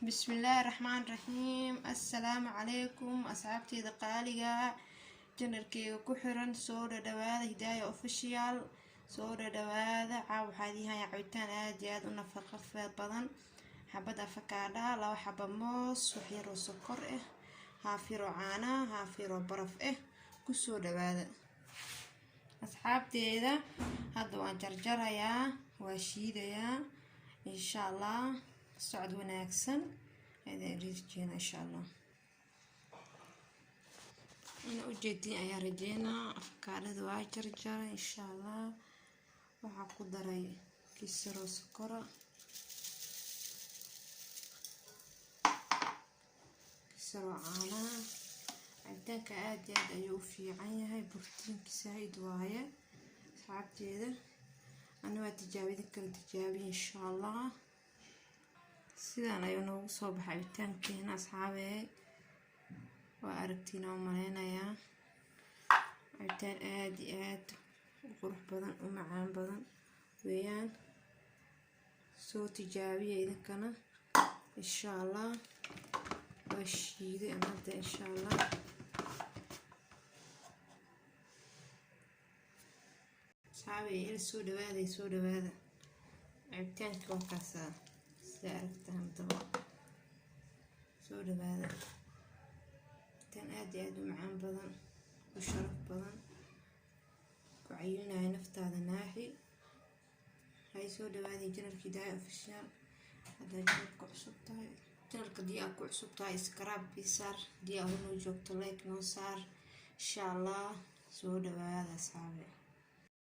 بسم الله الرحمن الرحيم. السلام عليكم أصحابتي دقاليقة جنركي كحرن صورة دواذا هداية أوفيشيال صورة دواذا عاو حاديها يعويتان آدياد ونفقة في بضن حبة أفكادا لو حبة موس وحيرو سكر هافيرو عانا هافيرو برف كسو دواذا أصحابتي إذا هذا وان جرجريا وشيديا إن شاء الله صعد وناكسن هذا رجينا إن شاء الله. أنا أجدي أيا رجينا أفكار ذو جرجر إن شاء الله وعقدري كسر سكر كسر عانا عدك آدي أيو في عيني هاي بروتين كسايد وايا صعبتي هذا أنا تجابي ذكر تجابي إن شاء الله. sidaan ayuu noogu soo baxay cabitaankeena asxaabe waa aragtiina u maleynayaa cabitaan aad iyo aad u qurux badan u macaan badan weeyaan soo tijaabiya idinkana insha Allah waa shiiday anada insha Allah asxaabe soo dhawaada cabitaanka waa kaasa aragtaan daba soo dhawaada tan aad iyo aad u macaan badan u sharaf badan ku cayilinayo naftaada naaxi hay soo dhawaada janalka Hidaya Official hadda janalka cusub tahay janalka dii aad ku cusub tahay subscribe bisaar dii aad noo joogto like noo saar insha Allah soo dhawaada asxaabe.